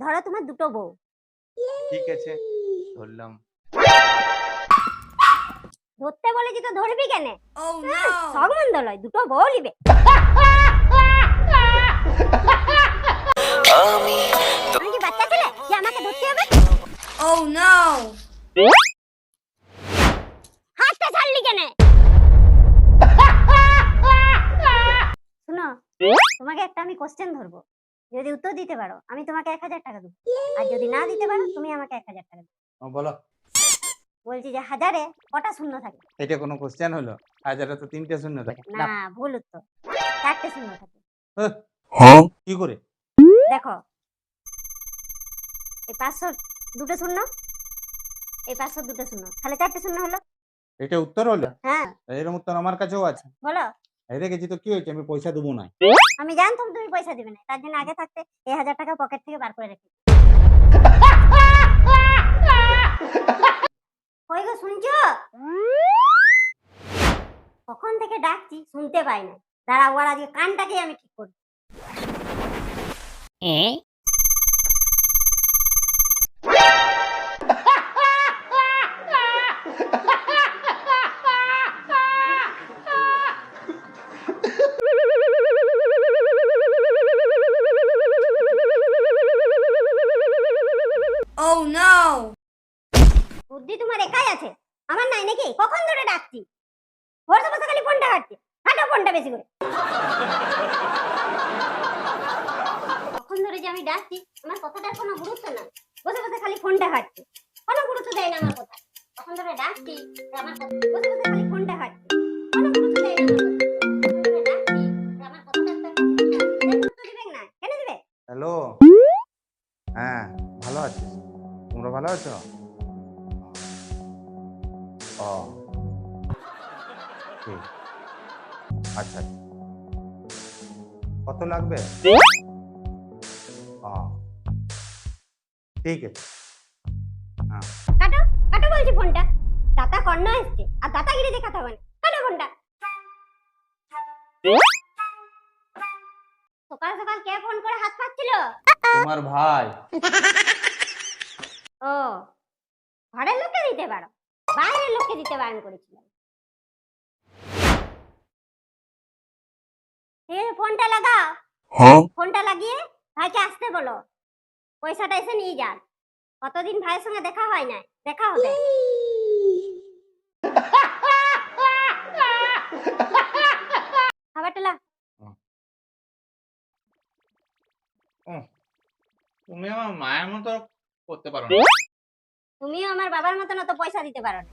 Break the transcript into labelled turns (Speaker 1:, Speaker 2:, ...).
Speaker 1: ধরো তোমার দুটো বউ।
Speaker 2: ঠিক আছে, ধরলাম।
Speaker 1: ধরতে বলেছি তো ধরবি কেন? সব মন্দ লয়, দুটো বউ নিবে। আমি কি বাচ্চা ছেলে যে আমাকে ধরতে হবে? হাতটা ছাড়লি কেন? শুনো, তোমাকে একটা আমি কোশ্চেন ধরবো, যদি উত্তর দিতে পারো আমি তোমাকে 1000 টাকা দেবো, আর যদি না দিতে পারো তুমি আমাকে 1000 টাকা দেবে।
Speaker 2: বলো।
Speaker 1: বলছি যে 1000-এ কটা শূন্য থাকে?
Speaker 2: এটা কোনো কোশ্চেন হলো? 1000-এ তো 3টে শূন্য থাকে।
Speaker 1: না, ভুল উত্তর, 4টে শূন্য থাকে।
Speaker 2: কি করে?
Speaker 1: দেখো, এই 500 দুটো শূন্য, এই 500 দুটো শূন্য, তাহলে 4টে শূন্য হলো।
Speaker 2: এটা উত্তর হলো?
Speaker 1: হ্যাঁ।
Speaker 2: এরকম উত্তর আমার কাছেও আছে।
Speaker 1: বলো।
Speaker 2: এই দেখেছি তো, কি হয়েছে? আমি পয়সা দেবো না।
Speaker 1: আমি জানতাম তুমি পয়সা দিবে না, তার জন্য আগে থাকতে এই 1000 টাকা পকেট থেকে বার করে রেখে। কই গো, শুনছো? কখন থেকে ডাকছি শুনতে পাই না। দাঁড়াও, আর আজকে কানটাকে আমি ঠিক করব। বুদ্ধি তোমার একাই আছে, আমার নাই নাকি? কখন ধরে ডাকছি, বসে বসে খালি ফোনটা ঘাটছি। হাঁটো ফোনটা বেশি করে। কখন ধরে যে আমি ডাকছি, আমার কথাটার কোনো গুরুত্ব না। বসে বসে খালি ফোনটা ঘাটছি, কোনো গুরুত্ব দেয় না আমার কথা। কখন ধরে ডাকছি, আমার কথা বসে বসে খালি ফোনটা ঘাটছি, কোনো গুরুত্ব দেয় না আমার কথা। ধরে ডাকছি, আমার কথাটা একটা গুরুত্ব দিবেন না, কেন দিবে?
Speaker 2: হ্যালো। হ্যাঁ, ভালো আছি। তোমরা ভালো আছো? ও, ঠিক। আচ্ছা, কত লাগবে? ও, ঠিক আছে। হ্যাঁ।
Speaker 1: কাটো কাটো বলছি ফোনটা। দাতা কর্ণ এসছে, আর দাতাগিরি দেখাতে হবে না। কাটো ফোনটা। সকাল সকাল কে ফোন করে হাত পাচ্ছিল?
Speaker 2: তোমার ভাই।
Speaker 1: ও, ঘরের লোককে দিতে পারো, বাইরের লোককে দিতে বারণ করেছিলাম। ফোনটা লাগাও। ফোনটা লাগিয়ে ভাইকে আসতে বলো, পয়সাটা এসে নিয়ে যান। কতদিন ভাইয়ের সঙ্গে দেখা হয় না, দেখা হবে। খাবারটা
Speaker 2: তুমি আমার মায়ের মতো করতে পারো না।
Speaker 1: তুমিও আমার বাবার মতন অত পয়সা দিতে পারো না।